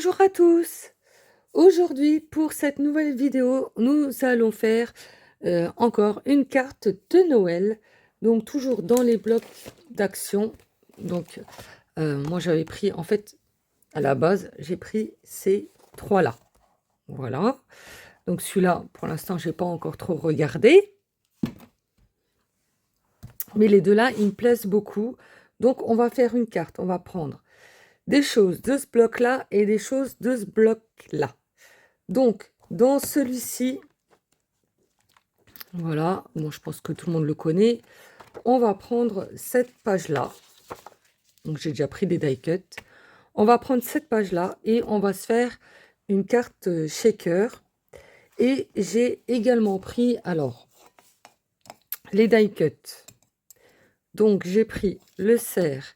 Bonjour à tous. Aujourd'hui, pour cette nouvelle vidéo, nous allons faire encore une carte de Noël. Donc, toujours dans les blocs d'action. Donc, moi, j'avais pris, en fait, à la base, j'ai pris ces trois-là. Voilà. Donc, celui-là, pour l'instant, je n'ai pas encore trop regardé. Mais les deux-là, ils me plaisent beaucoup. Donc, on va faire une carte. On va prendre des choses de ce bloc-là et des choses de ce bloc-là. Donc, dans celui-ci, voilà, bon, je pense que tout le monde le connaît, on va prendre cette page-là. Donc, j'ai déjà pris des die cuts. On va prendre cette page-là et on va se faire une carte shaker. Et j'ai également pris, alors, les die cuts. Donc, j'ai pris le cerf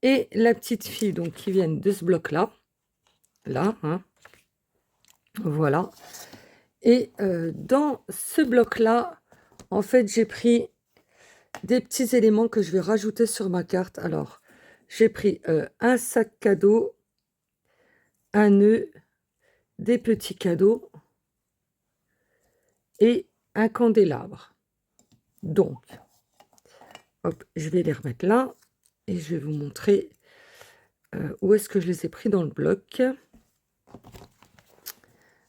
et la petite fille, donc, qui viennent de ce bloc-là. Là, hein. Voilà. Et dans ce bloc-là, en fait, j'ai pris des petits éléments que je vais rajouter sur ma carte. Alors, j'ai pris un sac cadeau, un nœud, des petits cadeaux et un candélabre. Donc, hop, je vais les remettre là et je vais vous montrer où est-ce que je les ai pris dans le bloc.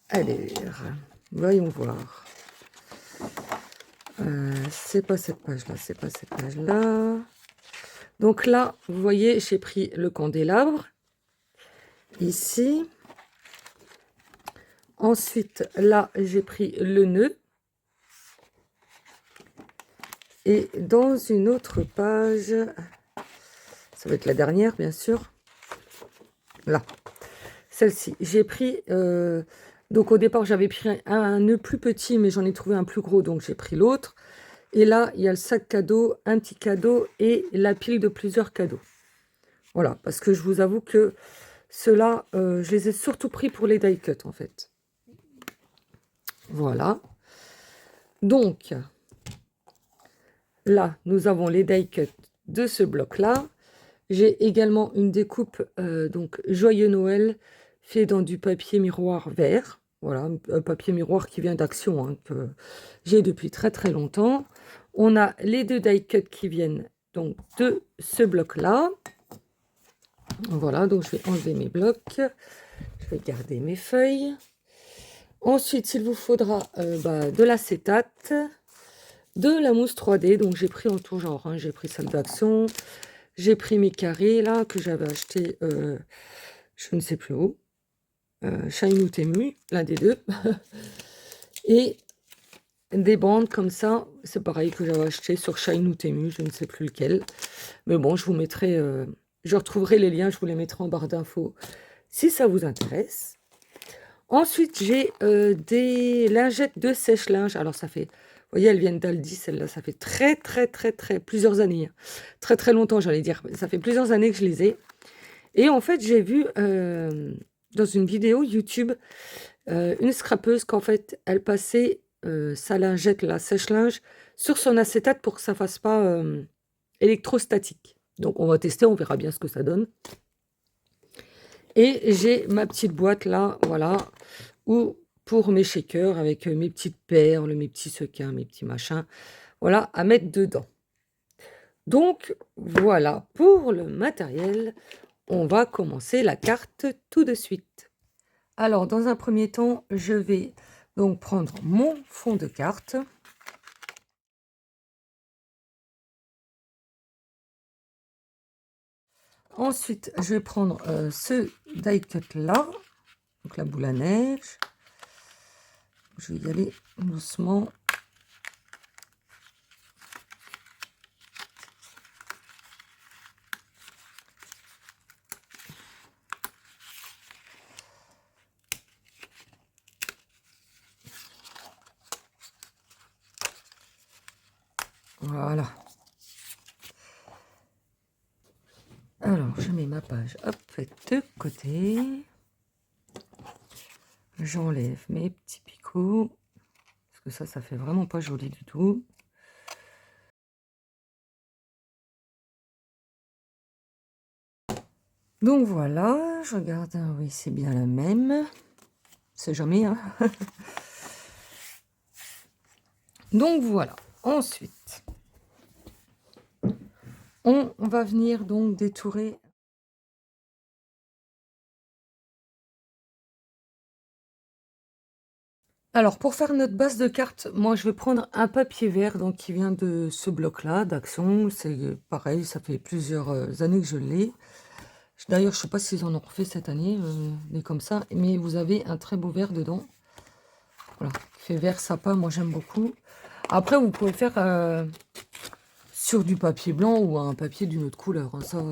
Allez, voyons voir. C'est pas cette page-là, c'est pas cette page-là. Donc là, vous voyez, j'ai pris le candélabre, ici. Ensuite, là, j'ai pris le nœud. Et dans une autre page, ça va être la dernière, bien sûr. Là, celle-ci, j'ai pris... donc au départ, j'avais pris un nœud plus petit, mais j'en ai trouvé un plus gros, donc j'ai pris l'autre. Et là, il y a le sac cadeau, un petit cadeau et la pile de plusieurs cadeaux. Voilà, parce que je vous avoue que ceux-là, je les ai surtout pris pour les die cuts, en fait. Voilà. Donc, là, nous avons les die cuts de ce bloc-là. J'ai également une découpe, donc Joyeux Noël, fait dans du papier miroir vert. Voilà, un papier miroir qui vient d'Action, hein, que j'ai depuis très très longtemps. On a les deux die cuts qui viennent donc de ce bloc-là. Voilà, donc je vais enlever mes blocs. Je vais garder mes feuilles. Ensuite, il vous faudra de l'acétate, de la mousse 3D. Donc j'ai pris en tout genre, hein, j'ai pris celle d'Action. J'ai pris mes carrés là que j'avais acheté, je ne sais plus où, Shine ou Temu, l'un des deux. Et des bandes comme ça, c'est pareil que j'avais acheté sur Shine ou Temu, je ne sais plus lequel. Mais bon, je vous mettrai, je retrouverai les liens, je vous les mettrai en barre d'infos si ça vous intéresse. Ensuite, j'ai des lingettes de sèche-linge. Alors ça fait, vous voyez, elles viennent d'Aldi, celles-là, ça fait très plusieurs années, hein. Très longtemps, j'allais dire. Ça fait plusieurs années que je les ai. Et en fait, j'ai vu dans une vidéo YouTube une scrapeuse qu'en fait, elle passait sa lingette, la sèche-linge, sur son acétate pour que ça ne fasse pas électrostatique. Donc, on va tester, on verra bien ce que ça donne. Et j'ai ma petite boîte là, voilà, où pour mes shakers avec mes petites perles, mes petits sequins, mes petits machins, voilà, à mettre dedans. Donc, voilà pour le matériel. On va commencer la carte tout de suite. Alors, dans un premier temps, je vais donc prendre mon fond de carte. Ensuite, je vais prendre ce die cut là, donc la boule à neige. Je vais y aller doucement. Voilà. Alors, je mets ma page, hop, de côté. J'enlève mes petits picots, parce que ça fait vraiment pas joli du tout. Donc voilà, je regarde, oui, c'est bien la même. C'est jamais, hein. Donc voilà. Ensuite, on va venir donc détourer. Alors, pour faire notre base de cartes, moi, je vais prendre un papier vert, donc qui vient de ce bloc-là, d'Action. C'est pareil, ça fait plusieurs années que je l'ai. D'ailleurs, je sais pas s'ils en ont refait cette année, mais comme ça. Mais vous avez un très beau vert dedans. Voilà, qui fait vert sapin, moi j'aime beaucoup. Après, vous pouvez faire sur du papier blanc ou un papier d'une autre couleur, hein, ça,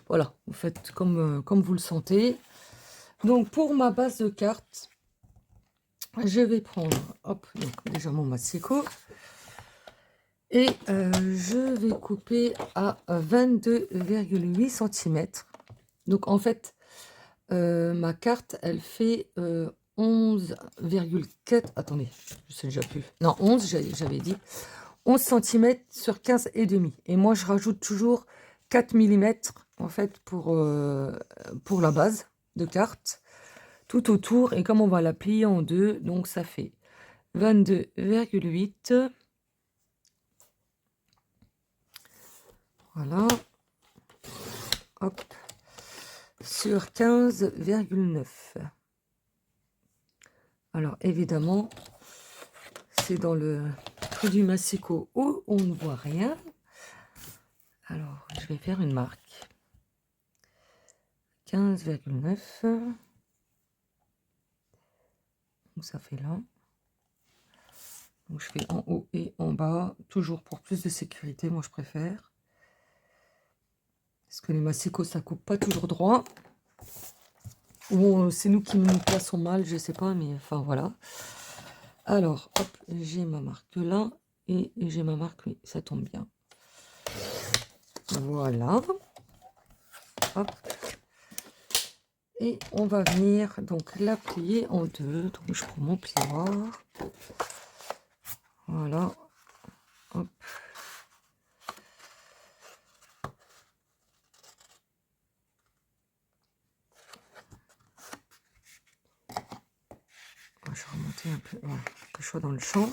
voilà, vous faites comme vous le sentez. Donc, pour ma base de cartes, je vais prendre, hop, donc déjà mon massicot. Et je vais couper à 22,8 cm. Donc en fait, ma carte, elle fait 11,4. Attendez, je sais déjà plus. Non, 11, j'avais dit. 11 cm sur 15 et demi. Et moi, je rajoute toujours 4 mm en fait pour la base de carte tout autour. Et comme on va la plier en deux, donc ça fait 22,8. Voilà. Hop. Sur 15,9. Alors évidemment, c'est dans le trou du massicot où on ne voit rien. Alors, je vais faire une marque. 15,9. Donc ça fait là. Donc je fais en haut et en bas, toujours pour plus de sécurité, moi je préfère. Parce que les massicots, ça coupe pas toujours droit. Ou c'est nous qui nous plaçons mal, je sais pas, mais enfin voilà. Alors, hop, j'ai ma marque là. Et j'ai ma marque, oui, ça tombe bien. Voilà. Hop. Et on va venir donc la plier en deux. Donc je prends mon plioir. Voilà. Hop. Je vais remonter un peu, voilà, que je sois dans le champ.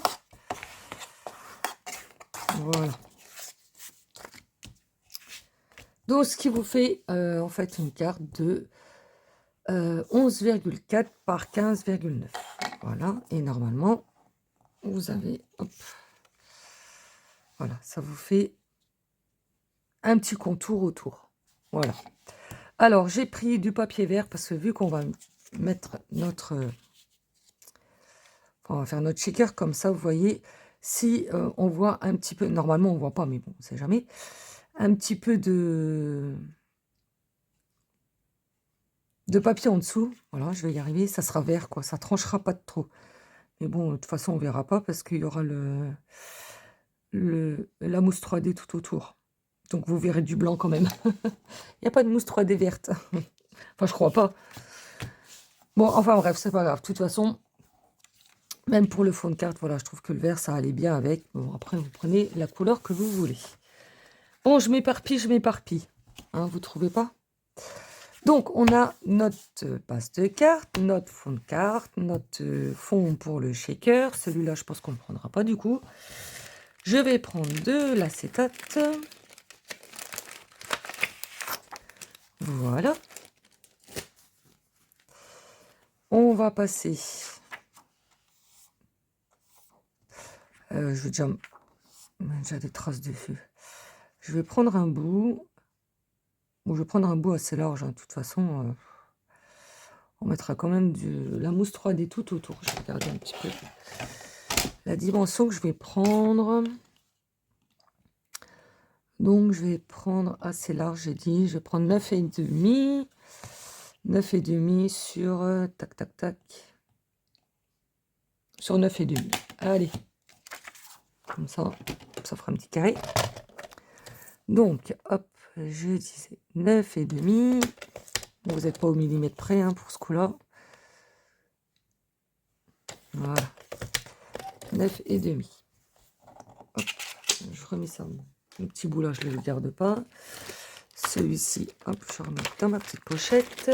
Voilà. Donc ce qui vous fait en fait une carte de 11,4 par 15,9. Voilà. Et normalement, vous avez, hop, voilà, ça vous fait un petit contour autour. Voilà. Alors, j'ai pris du papier vert parce que vu qu'on va mettre notre... on va faire notre shaker comme ça, vous voyez, si on voit un petit peu... Normalement, on ne voit pas, mais bon, on ne sait jamais. Un petit peu de papier en dessous. Voilà, je vais y arriver. Ça sera vert, quoi. Ça tranchera pas de trop. Mais bon, de toute façon, on ne verra pas parce qu'il y aura la mousse 3D tout autour. Donc, vous verrez du blanc quand même. Il n'y a pas de mousse 3D verte. Enfin, je crois pas. Bon, enfin bref, c'est pas grave. De toute façon, même pour le fond de carte, voilà, je trouve que le vert, ça allait bien avec. Bon, après, vous prenez la couleur que vous voulez. Bon, je m'éparpille. Hein, vous trouvez pas? Donc, on a notre base de carte, notre fond de carte, notre fond pour le shaker. Celui-là, je pense qu'on ne le prendra pas du coup. Je vais prendre de l'acétate. Voilà. On va passer... je vais déjà des traces dessus. Je vais prendre un bout. Bon, je vais prendre un bout assez large, hein. De toute façon, on mettra quand même de la mousse 3D tout autour. Je vais regarder un petit peu la dimension que je vais prendre. Donc, je vais prendre assez large, j'ai dit. Je vais prendre 9,5. 9,5 sur... tac, tac, tac. Sur 9,5. Allez. Comme ça fera un petit carré. Donc, hop, je disais 9,5. Bon, vous n'êtes pas au millimètre près, hein, pour ce coup-là. Voilà. 9,5. Hop, je remets ça. Le petit bout là, je ne le garde pas. celui-ci, hop, je remets dans ma petite pochette.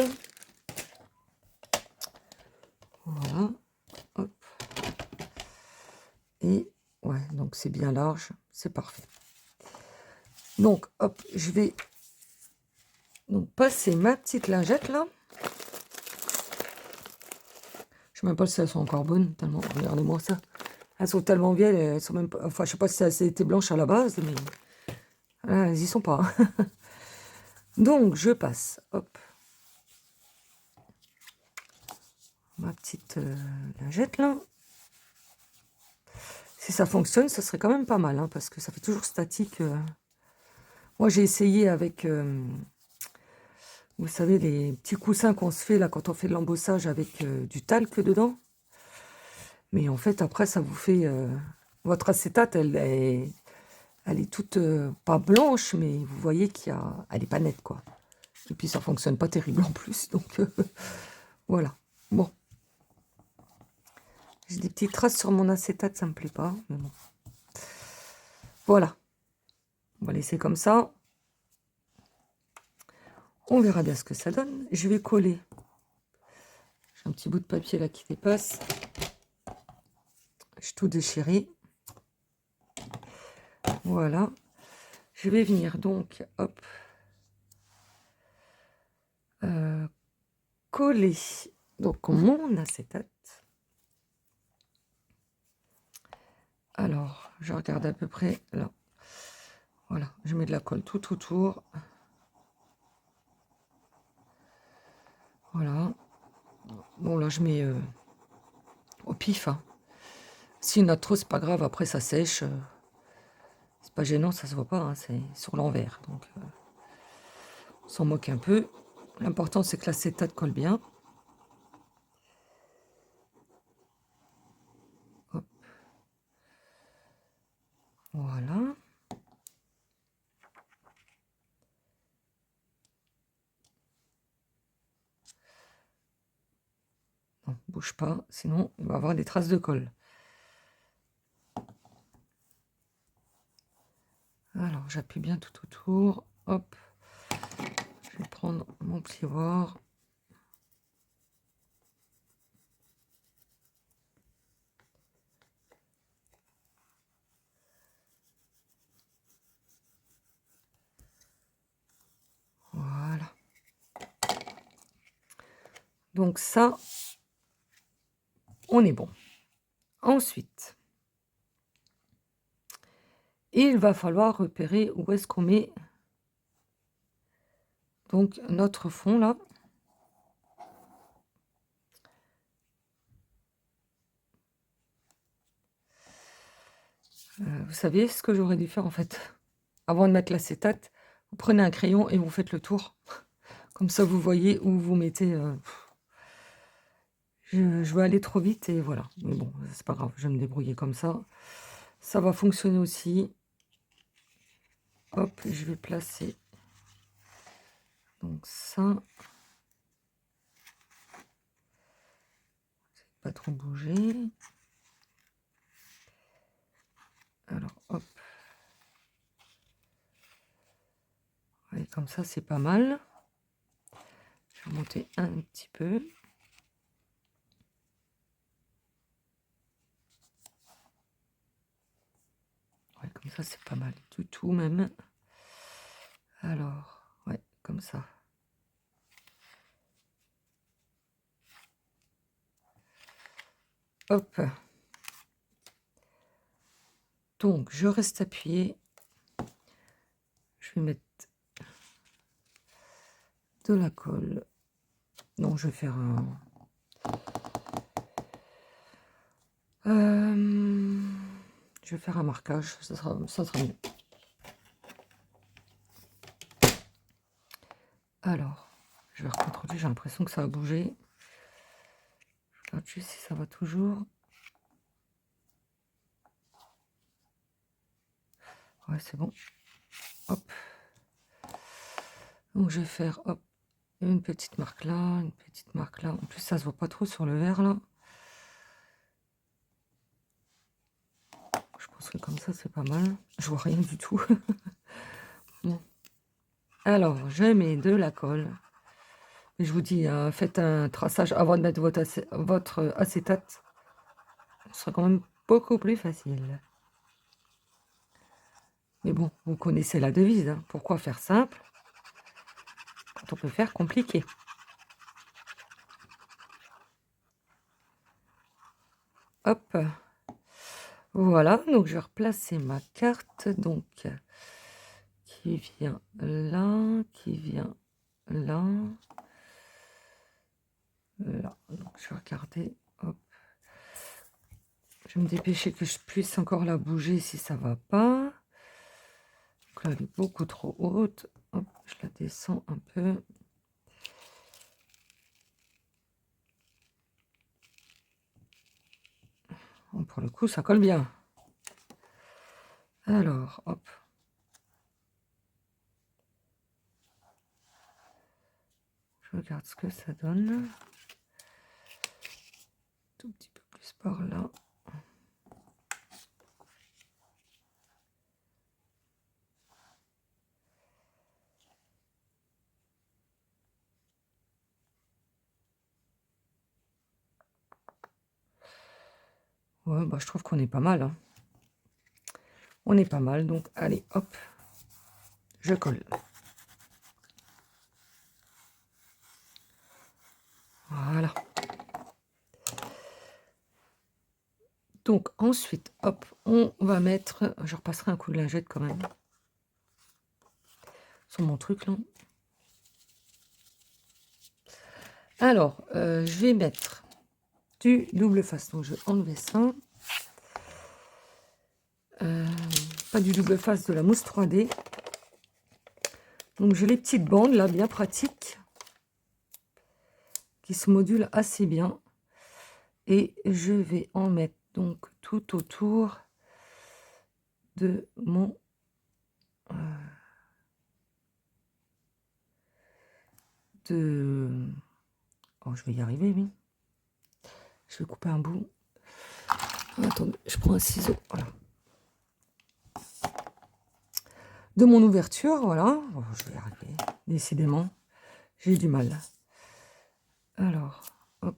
Voilà, hop. Et ouais, donc c'est bien large, c'est parfait. Donc, hop, je vais donc passer ma petite lingette là. Je ne sais même pas si elles sont encore bonnes, tellement, regardez-moi ça. Elles sont tellement vieilles, elles sont même pas, enfin, je sais pas si elles étaient blanches à la base, mais elles y sont pas. Donc, je passe, hop, ma petite lingette là. Si ça fonctionne, ça serait quand même pas mal, hein, parce que ça fait toujours statique. Moi, j'ai essayé avec, vous savez, les petits coussins qu'on se fait là quand on fait de l'embossage avec du talc dedans. Mais en fait, après, ça vous fait... votre acétate, elle est toute, pas blanche, mais vous voyez elle est pas nette, quoi. Et puis, ça fonctionne pas terrible en plus, donc voilà. Bon. J'ai des petites traces sur mon acétate, ça me plaît pas, mais bon. Voilà. On va laisser comme ça. On verra bien ce que ça donne. Je vais coller. J'ai un petit bout de papier là qui dépasse. Je tout déchiré. Voilà. Je vais venir donc, hop, coller donc mon acétate. Alors, je regarde à peu près là. Voilà, je mets de la colle tout autour. Voilà. Bon, là, je mets au pif. Hein. S'il y en a trop, c'est pas grave. Après, ça sèche. C'est pas gênant, ça se voit pas. Hein, c'est sur l'envers. Donc, on s'en moque un peu. L'important, c'est que l'acétate colle bien. Hop. Voilà. Non, bouge pas, sinon on va avoir des traces de colle. Alors, j'appuie bien tout autour. Hop. Je vais prendre mon plioir. Voilà. Donc ça, on est bon. Ensuite, il va falloir repérer où est-ce qu'on met donc notre fond là. Vous savez ce que j'aurais dû faire en fait? Avant de mettre l'acétate, vous prenez un crayon et vous faites le tour. Comme ça, vous voyez où vous mettez... Je vais aller trop vite et voilà. Mais bon, c'est pas grave, je vais me débrouiller comme ça. Ça va fonctionner aussi. Hop, je vais placer donc ça. Pas trop bouger. Alors, hop. Et comme ça, c'est pas mal. Je vais remonter un petit peu. Ouais, comme ça, c'est pas mal du tout même. Alors, ouais, comme ça. Hop. Donc, je reste appuyé. Je vais mettre de la colle. Non, je vais faire un... je vais faire un marquage, ça sera mieux. Alors, je vais recontrôler, j'ai l'impression que ça a bougé. Je regarde juste si ça va toujours. Ouais, c'est bon. Hop. Donc, je vais faire, hop, une petite marque là, une petite marque là. En plus, ça se voit pas trop sur le verre là. Je pense que comme ça, c'est pas mal. Je vois rien du tout. Bon. Alors, je mets de la colle. Et je vous dis, faites un traçage avant de mettre votre acétate. Ce sera quand même beaucoup plus facile. Mais bon, vous connaissez la devise. Hein. Pourquoi faire simple quand on peut faire compliqué? Hop. Voilà, donc je vais replacer ma carte. Donc, qui vient là, qui vient là. Là. Donc, je vais regarder. Hop. Je vais me dépêcher que je puisse encore la bouger si ça va pas. Donc là, elle est beaucoup trop haute. Hop, je la descends un peu. Bon, pour le coup, ça colle bien. Alors, hop. Je regarde ce que ça donne. Tout petit peu plus par là. Ouais, bah, je trouve qu'on est pas mal. Hein. On est pas mal, donc allez, hop. Je colle. Voilà. Donc ensuite, hop, on va mettre... Je repasserai un coup de lingette quand même. Sur mon truc, là. Alors, je vais mettre du double face. Donc, je vais enlever ça. Pas du double face, de la mousse 3D. Donc, j'ai les petites bandes, là, bien pratiques, qui se modulent assez bien. Et je vais en mettre donc tout autour de mon... Oh, je vais y arriver, oui. Je vais couper un bout. Attendez, je prends un ciseau. Voilà. De mon ouverture, voilà. Oh, je vais y arriver. Décidément, j'ai du mal. Alors, hop.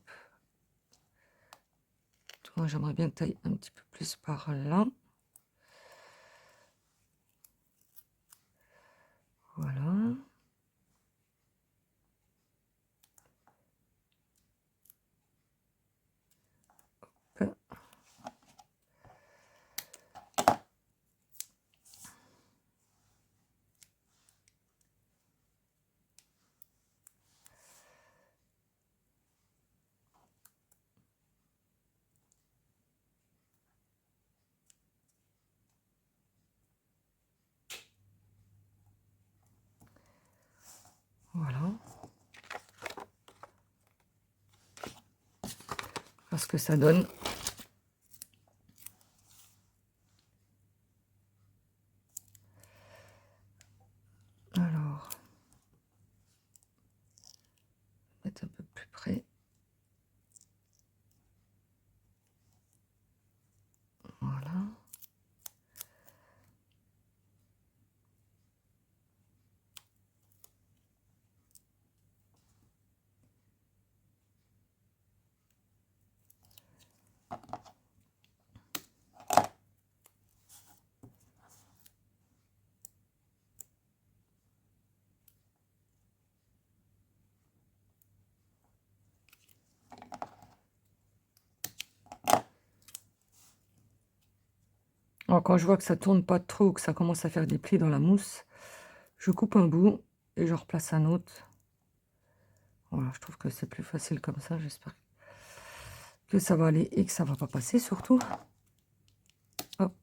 Toi, j'aimerais bien que tu ailles un petit peu plus par là. Voilà. Hop. Voilà. Voir ce que ça donne. Alors, mettre un peu plus près. Voilà. Alors, quand je vois que ça tourne pas trop, que ça commence à faire des plis dans la mousse, je coupe un bout et je replace un autre. Voilà, je trouve que c'est plus facile comme ça. J'espère que ça va aller et que ça va pas passer surtout. Hop.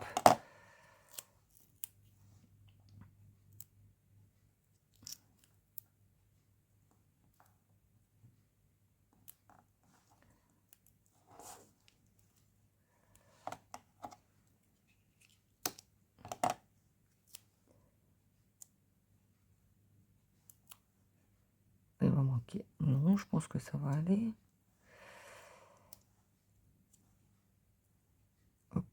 Il va manquer. Non, je pense que ça va aller. Hop.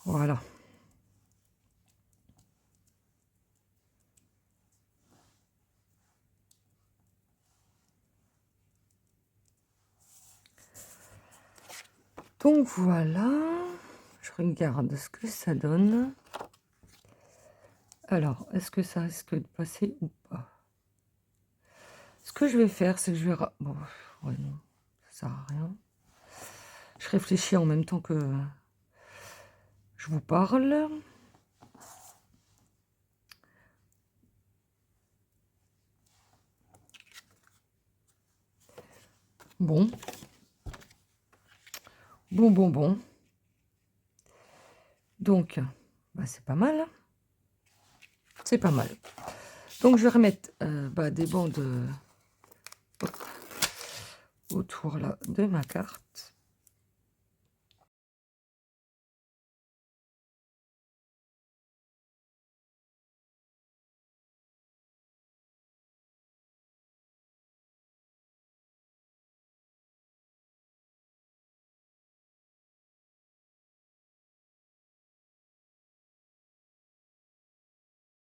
Voilà. Donc voilà, je regarde ce que ça donne. Alors, est-ce que ça risque de passer ou pas? Ce que je vais faire, c'est que je vais... Bon, ouais, non, ça sert à rien. Je réfléchis en même temps que je vous parle. Bon. Bon. Donc, bah, c'est pas mal. C'est pas mal. Donc, je vais remettre des bandes hop, autour là, de ma carte.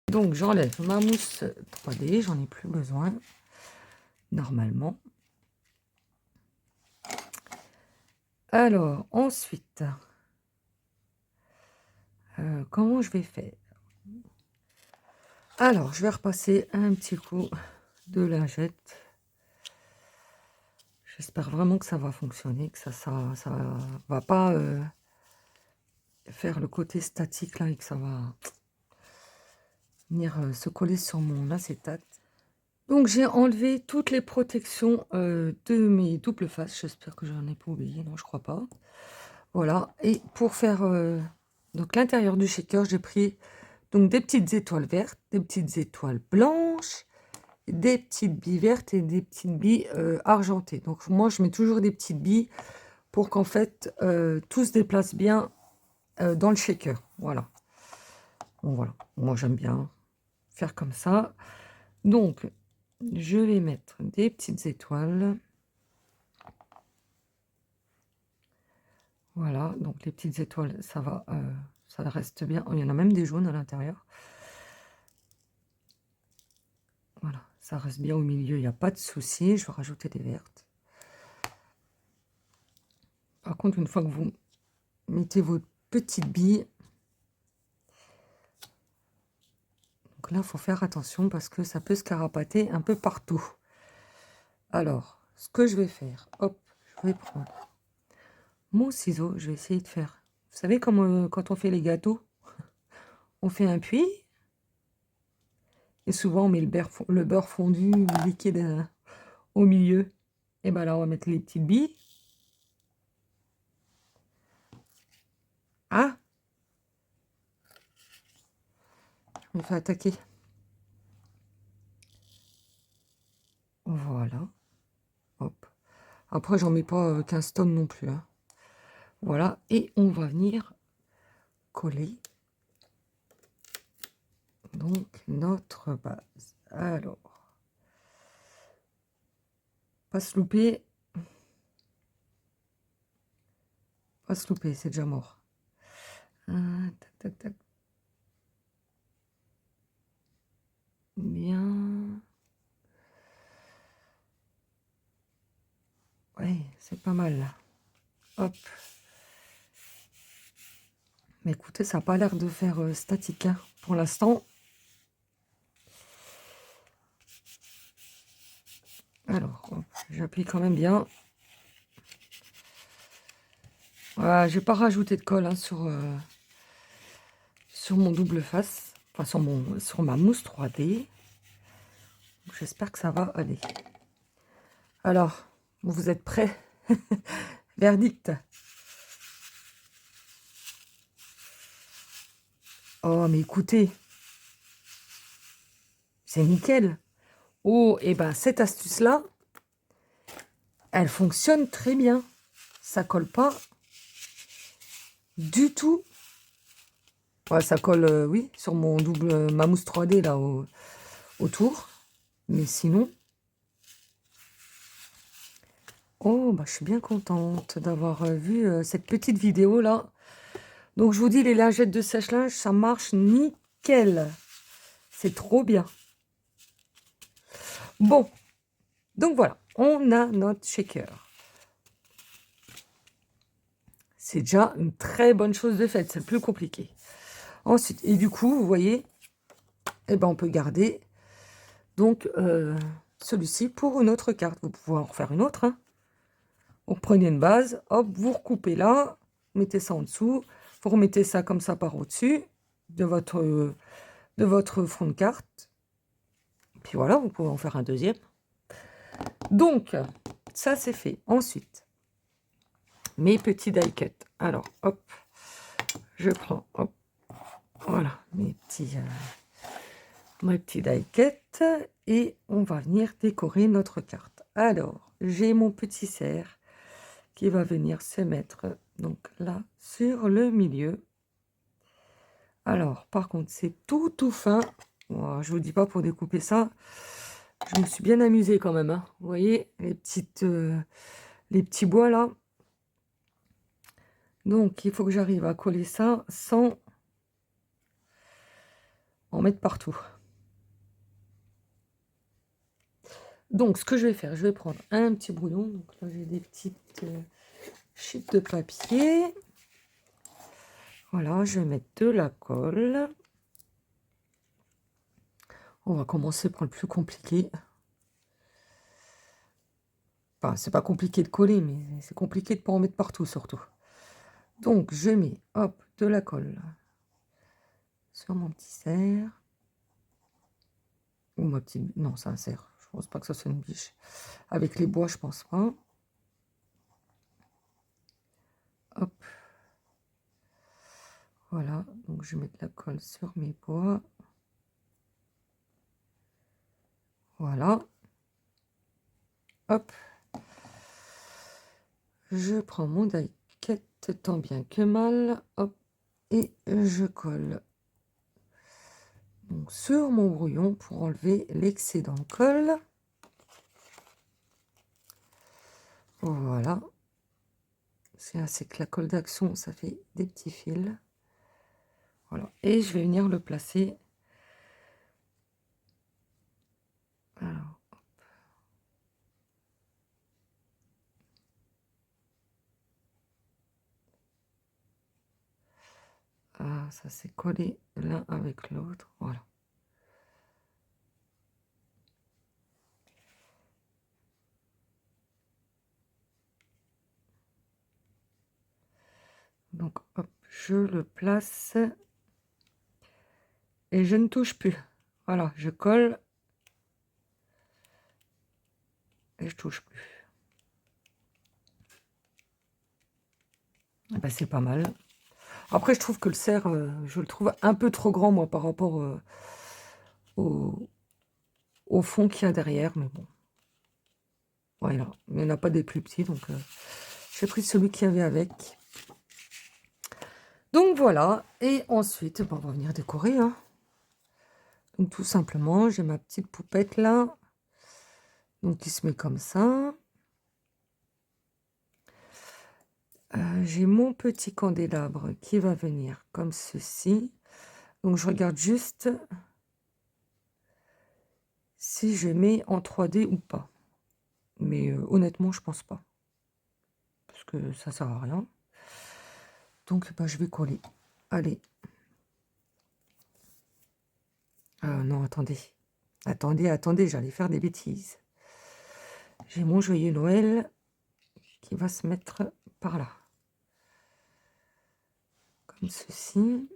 Donc, j'enlève ma mousse 3D. J'en ai plus besoin, normalement. Alors, ensuite, comment je vais faire? Alors, je vais repasser un petit coup de lingette. J'espère vraiment que ça va fonctionner, que ça va pas faire le côté statique là et que ça va venir se coller sur mon acétate. Donc, j'ai enlevé toutes les protections de mes doubles faces. J'espère que j'en ai pas oublié. Non, je crois pas. Voilà. Et pour faire donc l'intérieur du shaker, j'ai pris donc des petites étoiles vertes, des petites étoiles blanches, des petites billes vertes et des petites billes argentées. Donc, moi, je mets toujours des petites billes pour qu'en fait, tout se déplace bien dans le shaker. Voilà. Bon, voilà. Moi, j'aime bien faire comme ça. Donc, je vais mettre des petites étoiles. Voilà. Donc, les petites étoiles, ça va, ça reste bien. Il y en a même des jaunes à l'intérieur. Voilà. Ça reste bien au milieu. Il n'y a pas de souci. Je vais rajouter des vertes. Par contre, une fois que vous mettez vos petites billes, donc là, il faut faire attention parce que ça peut se carapater un peu partout. Alors, ce que je vais faire, hop, je vais prendre mon ciseau, je vais essayer de faire. Vous savez, comme quand on fait les gâteaux, on fait un puits, et souvent on met le beurre fondu liquide au milieu. Et bien là, on va mettre les petites billes. Ah, je me fais attaquer. Voilà. Hop. Après, j'en mets pas 15 tonnes non plus. Hein. Voilà. Et on va venir coller donc notre base. Alors, pas se louper. Pas se louper, c'est déjà mort. Tac. Bien. Ouais, c'est pas mal là. Hop. Mais écoutez, ça n'a pas l'air de faire statique hein, pour l'instant. Alors, j'appuie quand même bien. Voilà, je n'ai pas rajouté de colle hein, sur mon double face. Enfin, sur ma mousse 3D. J'espère que ça va aller. Alors, vous êtes prêts? Verdict. Oh, mais écoutez. C'est nickel. Oh, et ben cette astuce-là, elle fonctionne très bien. Ça colle pas du tout. Ouais, ça colle, oui, sur mon ma mousse 3D là autour. Mais sinon... Oh, bah, je suis bien contente d'avoir vu cette petite vidéo là. Donc, je vous dis, les lingettes de sèche-linge, ça marche nickel. C'est trop bien. Bon, donc voilà, on a notre shaker. C'est déjà une très bonne chose de faite, c'est le plus compliqué. Ensuite, et du coup, vous voyez, eh ben, on peut garder donc celui-ci pour une autre carte. Vous pouvez en refaire une autre, hein. Vous prenez une base, hop, vous recoupez là, mettez ça en dessous, vous remettez ça comme ça par au-dessus de votre fond de carte. Puis voilà, vous pouvez en faire un deuxième. Donc, ça c'est fait. Ensuite, mes petits die cuts. Alors, hop, je prends, hop, voilà, mes petits die cut et on va venir décorer notre carte. Alors, j'ai mon petit cerf qui va venir se mettre donc là sur le milieu. Alors, par contre, c'est tout fin. Bon, je vous dis pas pour découper ça. Je me suis bien amusée quand même, hein. Vous voyez les petits bois là. Donc, il faut que j'arrive à coller ça sans en mettre partout. Donc, ce que je vais faire, je vais prendre un petit brouillon. Donc là, j'ai des petites sheets de papier. Voilà, je vais mettre de la colle. On va commencer par le plus compliqué. Enfin, c'est pas compliqué de coller, mais c'est compliqué de ne pas en mettre partout, surtout. Donc, je mets, hop, de la colle sur mon petit cerf. Ou ma petite... Non, c'est un cerf. Je pense pas que ça soit une biche. Avec les bois, je pense pas. Hop. Voilà, donc je vais mettre la colle sur mes bois. Voilà. Hop. Je prends mon die cut tant bien que mal. Hop. Et je colle donc sur mon brouillon pour enlever l'excédent de colle. Voilà. C'est assez que la colle d'action, ça fait des petits fils. Voilà. Et je vais venir le placer. Alors, hop. Ah, ça s'est collé l'un avec l'autre. Voilà. Donc, hop, je le place. Et je ne touche plus. Voilà, je colle. Et je touche plus. Eh ben, c'est pas mal. Après, je trouve que le cerf, je le trouve un peu trop grand, moi, par rapport au fond qu'il y a derrière. Mais bon. Voilà. Mais il n'y en a pas des plus petits. Donc, j'ai pris celui qu'il y avait avec. Donc, voilà. Et ensuite, ben, on va venir décorer, hein. Donc, tout simplement, j'ai ma petite poupette là. Donc, qui se met comme ça. J'ai mon petit candélabre qui va venir comme ceci. Donc, je regarde juste si je mets en 3D ou pas. Mais honnêtement, je pense pas. Parce que ça sert à rien. Donc, bah, je vais coller. Allez. Non, attendez. Attendez, j'allais faire des bêtises. J'ai mon joyeux Noël qui va se mettre par là. Comme ceci.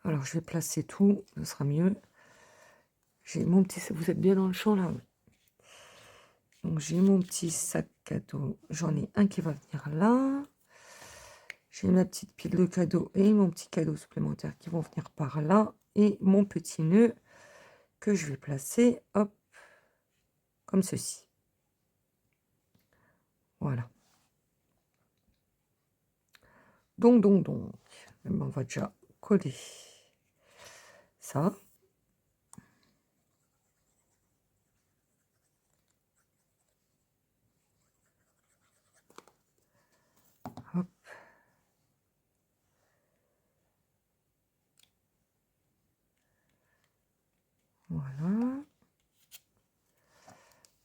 Alors, je vais placer tout. Ce sera mieux. J'ai mon petit... Vous êtes bien dans le champ, là? Oui. Donc, j'ai mon petit sac cadeau. J'en ai un qui va venir là. J'ai ma petite pile de cadeaux et mon petit cadeau supplémentaire qui vont venir par là. Et mon petit nœud que je vais placer, hop, comme ceci. Voilà. Donc. On va déjà coller ça. Hop. Voilà.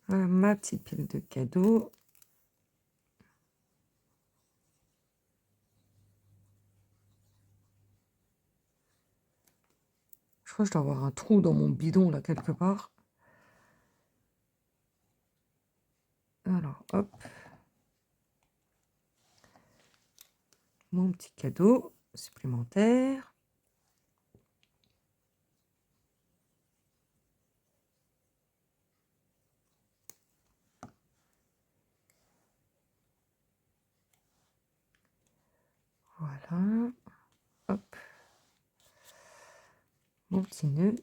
Ma petite pile de cadeaux. Je crois que je dois avoir un trou dans mon bidon là quelque part. Alors, hop. Mon petit cadeau supplémentaire. Voilà. Hop. Mon petit nœud.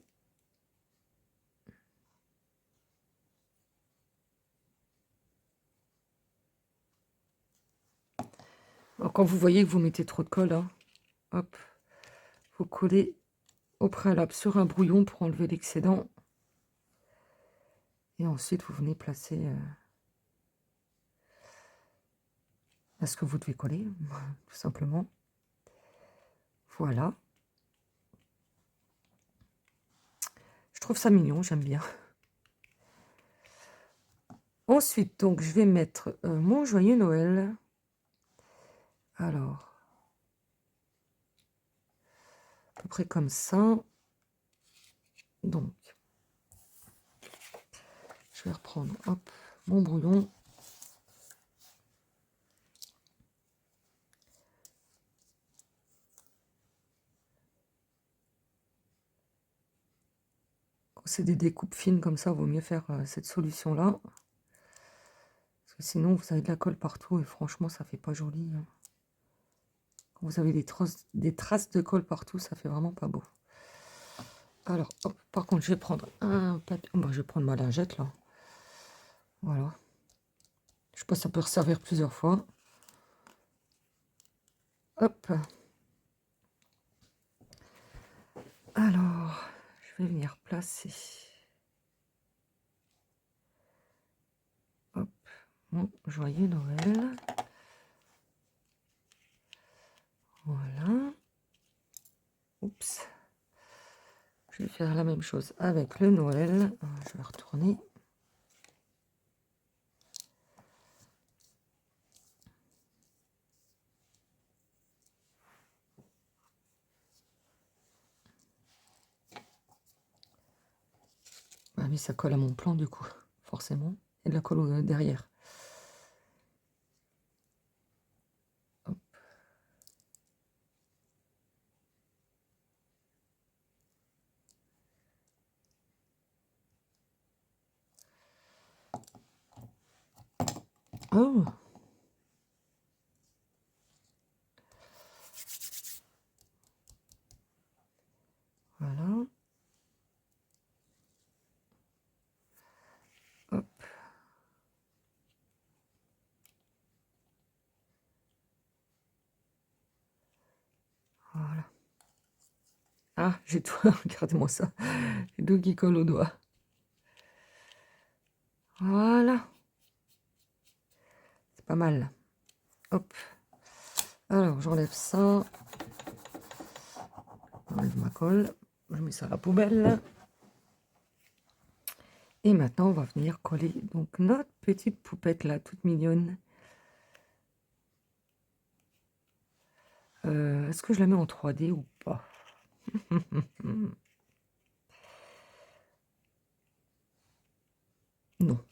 Alors, quand vous voyez que vous mettez trop de colle, hein, hop, vous collez au préalable sur un brouillon pour enlever l'excédent. Et ensuite, vous venez placer ce que vous devez coller, tout simplement. Voilà. Je trouve ça mignon, j'aime bien. Ensuite, donc, je vais mettre mon joyeux Noël. Alors, à peu près comme ça. Donc, je vais reprendre, hop, mon brouillon. Quand c'est des découpes fines comme ça, il vaut mieux faire cette solution-là. Parce que sinon, vous avez de la colle partout et franchement, ça fait pas joli. Hein. Quand vous avez des traces de colle partout, ça fait vraiment pas beau. Alors, hop, par contre, je vais prendre un papier. Bon, je vais prendre ma lingette, là. Voilà. Je sais pas, ça peut resservir plusieurs fois. Hop. Alors, je vais venir placer. Hop, mon joyeux Noël. Voilà. Oups. Je vais faire la même chose avec le Noël. Je vais retourner. Ah, mais ça colle à mon plan du coup, forcément. Et de la colle derrière. Hop. Oh. Voilà. Hop. Voilà. Ah, j'ai tout. Regardez-moi ça. J'ai tout qui colle au doigt. Voilà. C'est pas mal. Hop. Alors, j'enlève ça. J'enlève ma colle. Je mets ça à la poubelle. Et maintenant, on va venir coller donc notre petite poupette là, toute mignonne. Est-ce que je la mets en 3D ou pas? Non,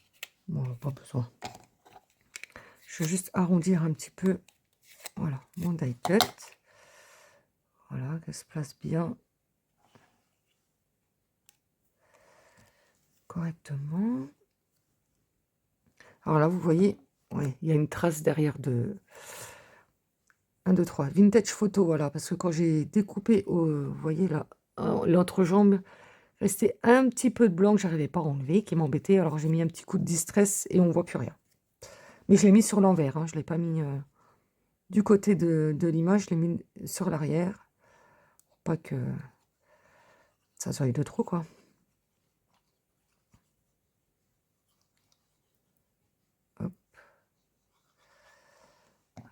bon, pas besoin. Je vais juste arrondir un petit peu. Voilà, mon die cut. Voilà, qu'elle se place bien correctement. Alors là, vous voyez, ouais, il y a une trace derrière de 1, 2, 3. Vintage photo, voilà, parce que quand j'ai découpé, vous voyez là, l'entrejambe, restait un petit peu de blanc que j'arrivais pas à enlever, qui m'embêtait. Alors j'ai mis un petit coup de distress et on voit plus rien. Mais je l'ai mis sur l'envers, hein, je l'ai pas mis du côté de l'image, je l'ai mis sur l'arrière, pour pas que ça soit de trop, quoi. Hop.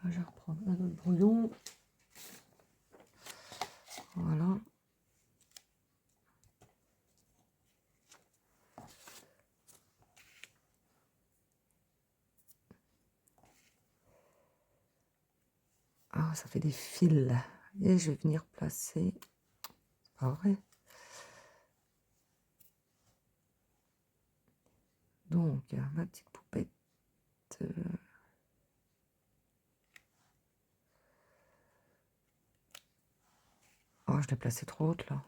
Je vais reprendre un autre brouillon. Voilà. Ah, ça fait des fils. Et je vais venir placer... C'est pas vrai. Donc, ma petite poupette. Oh, je l'ai placé trop haute, là.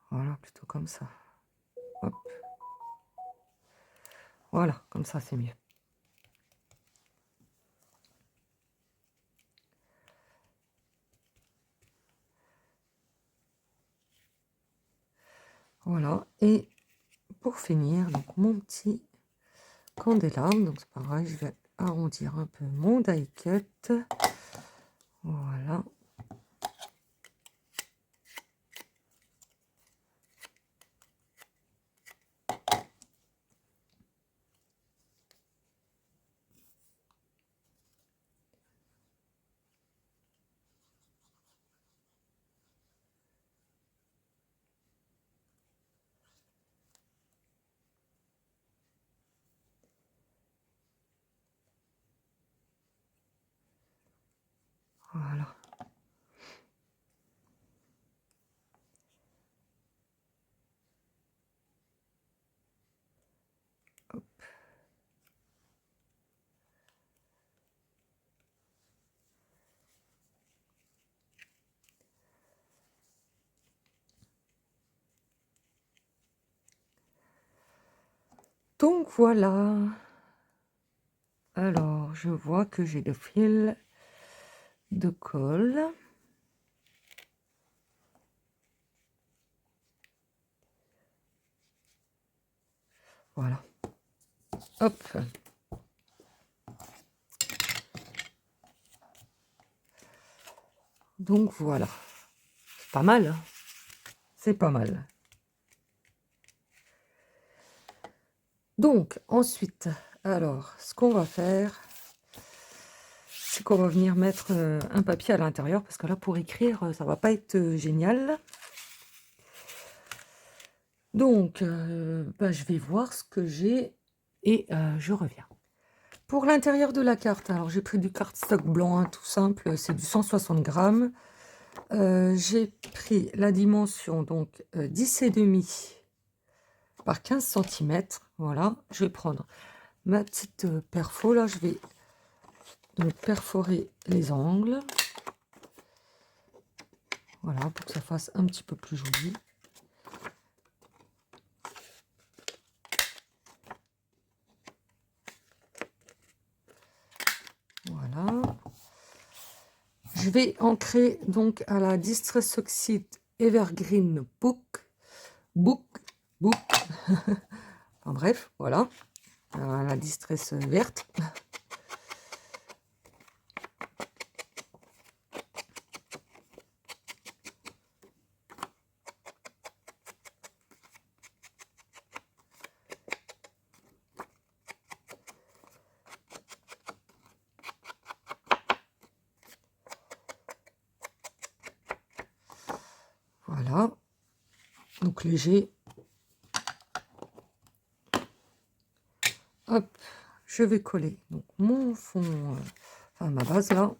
Voilà, plutôt comme ça. Hop. Voilà, comme ça, c'est mieux. Voilà, et pour finir, donc mon petit candélabre, donc c'est pareil, je vais arrondir un peu mon die-cut. Voilà. Voilà. Hop. Donc voilà. Alors, je vois que j'ai le fil de colle. Voilà. Hop. Donc voilà. C'est pas mal, hein. C'est pas mal. Donc, ensuite, alors, ce qu'on va faire, c'est qu'on va venir mettre un papier à l'intérieur, parce que là, pour écrire, ça va pas être génial. Donc, bah, je vais voir ce que j'ai et je reviens. Pour l'intérieur de la carte, alors j'ai pris du cardstock blanc, hein, tout simple, c'est du 160 grammes. J'ai pris la dimension, donc 10,5 par 15 cm. Voilà, je vais prendre ma petite perfo, là, je vais me perforer les angles. Voilà, pour que ça fasse un petit peu plus joli. Voilà. Je vais ancrer donc à la Distress Oxide Evergreen Book. Enfin bref, voilà. À la Distress verte. Voilà. Donc léger. Hop, je vais coller donc mon fond, enfin ma base là.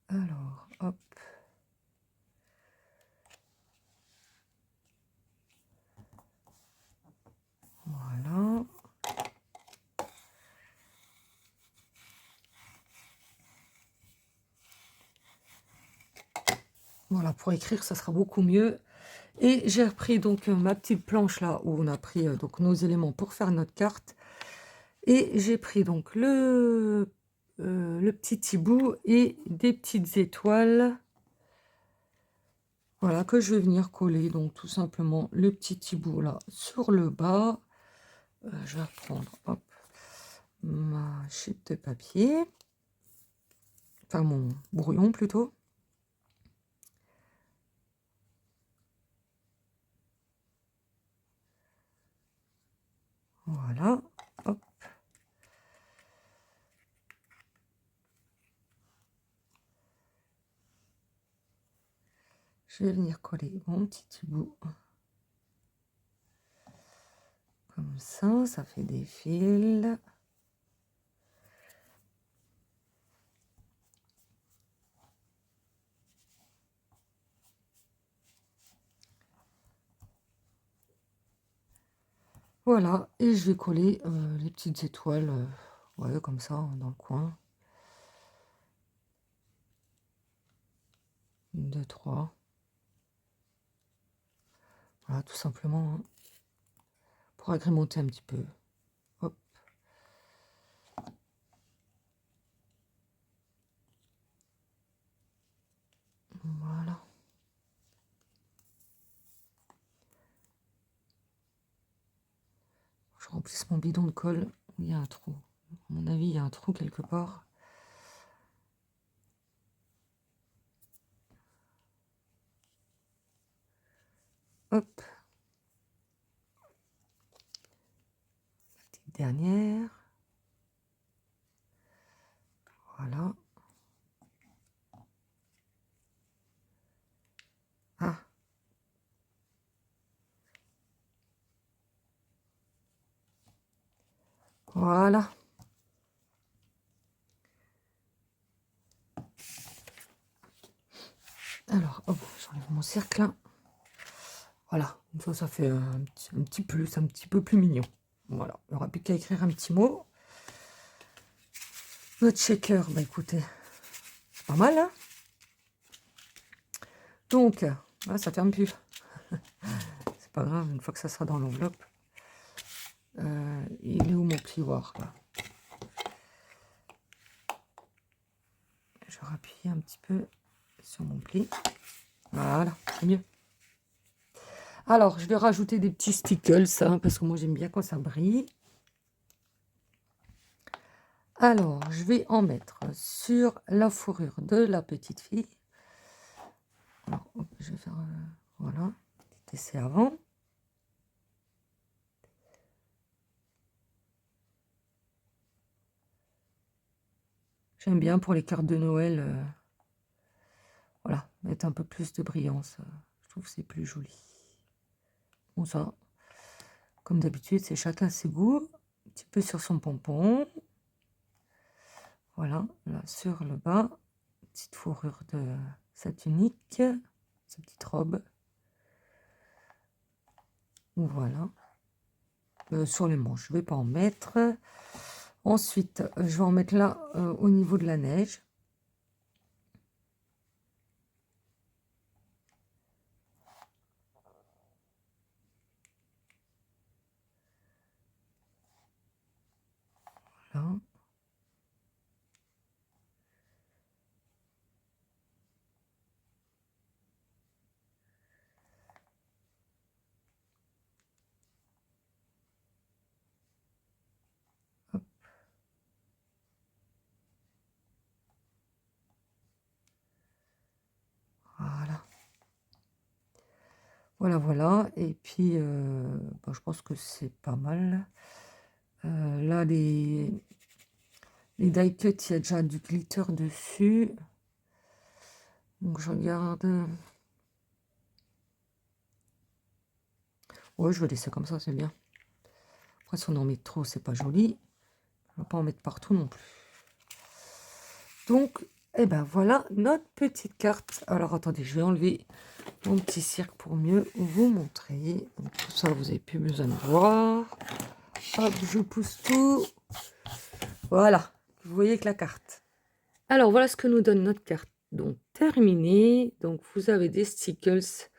Alors, hop. Voilà. Voilà, pour écrire, ça sera beaucoup mieux. Et j'ai repris donc ma petite planche là où on a pris donc nos éléments pour faire notre carte. Et j'ai pris donc le petit hibou et des petites étoiles. Voilà, que je vais venir coller, donc tout simplement le petit hibou là sur le bas. Je vais reprendre, hop, ma chute de papier, enfin mon brouillon plutôt. Voilà, hop. Je vais venir coller mon petit hibou. Comme ça fait des fils. Voilà, et je vais coller les petites étoiles, ouais, comme ça, dans le coin. 1, 2, 3. Voilà, tout simplement, hein, pour agrémenter un petit peu. Hop. Voilà. Je remplisse mon bidon de colle. Il y a un trou. À mon avis, il y a un trou quelque part. Hop. La petite dernière. Voilà. Ah. Voilà. Alors, hop, j'enlève mon cercle. Voilà, ça fait un petit plus, un petit peu plus mignon. Voilà, il n'y aura plus qu'à écrire un petit mot. Notre shaker, bah écoutez, c'est pas mal, hein. Donc, là, ça ferme plus. C'est pas grave, une fois que ça sera dans l'enveloppe. Il est où mon plioir, là? Je rappuie un petit peu sur mon pli. Voilà, c'est mieux. Alors, je vais rajouter des petits stickles, hein, parce que moi, j'aime bien quand ça brille. Alors, je vais en mettre sur la fourrure de la petite fille. Alors, hop, je vais faire, voilà, petit essai avant. J'aime bien pour les cartes de Noël, voilà, mettre un peu plus de brillance. Je trouve que c'est plus joli. Bon, ça, comme d'habitude, c'est chacun ses goûts. Un petit peu sur son pompon. Voilà, là, sur le bas, petite fourrure de sa tunique, sa petite robe. Voilà. Sur les manches, je ne vais pas en mettre. Ensuite, je vais en mettre là, au niveau de la neige. Voilà. Hop. Voilà. Voilà, voilà. Et puis, bah, je pense que c'est pas mal. Là, les die cut, il y a déjà du glitter dessus. Donc, je regarde. Ouais, je vais laisser comme ça, c'est bien. Après, si on en met trop, c'est pas joli. On va pas en mettre partout non plus. Donc, eh ben voilà notre petite carte. Alors, attendez, je vais enlever mon petit cirque pour mieux vous montrer. Donc, tout ça, vous n'avez plus besoin de voir. Hop, je pousse tout. Voilà, vous voyez que la carte. Alors, voilà ce que nous donne notre carte. Donc, terminée. Donc, vous avez des stickers.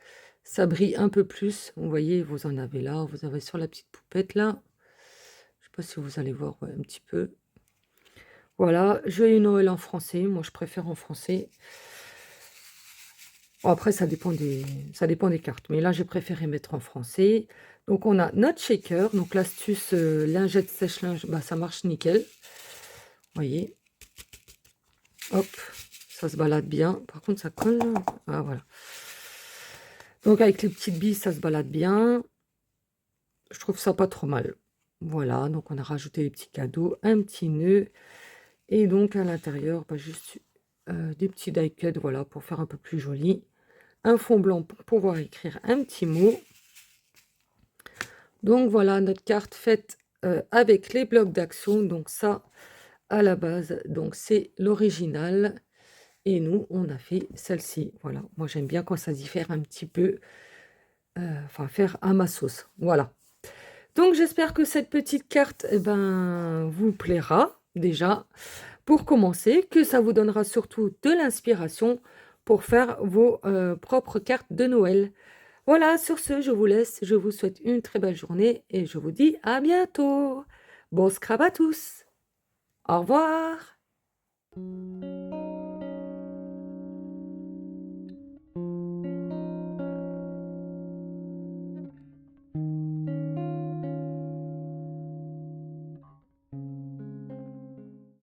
Ça brille un peu plus. Vous voyez, vous en avez là. Vous avez sur la petite poupette là. Je sais pas si vous allez voir, ouais, un petit peu. Voilà, joyeux Noël en français. Moi, je préfère en français. Bon, après, ça dépend des cartes. Mais là, j'ai préféré mettre en français. Donc, on a notre shaker. Donc, l'astuce lingette sèche-linge, bah, ça marche nickel. Vous voyez. Hop, ça se balade bien. Par contre, ça colle. Ah, voilà. Donc, avec les petites billes, ça se balade bien. Je trouve ça pas trop mal. Voilà, donc on a rajouté les petits cadeaux, un petit nœud. Et donc, à l'intérieur, bah, juste des petits die cuts, voilà, pour faire un peu plus joli. Un fond blanc pour pouvoir écrire un petit mot. Donc, voilà, notre carte faite avec les blocs d'action. Donc, ça, à la base, donc c'est l'original. Et nous, on a fait celle-ci. Voilà, moi, j'aime bien quand ça diffère un petit peu. Enfin, faire à ma sauce. Voilà. Donc, j'espère que cette petite carte, eh ben, vous plaira déjà. Pour commencer, que ça vous donnera surtout de l'inspiration pour faire vos propres cartes de Noël. Voilà, sur ce, je vous laisse. Je vous souhaite une très belle journée et je vous dis à bientôt. Bon scrap à tous. Au revoir.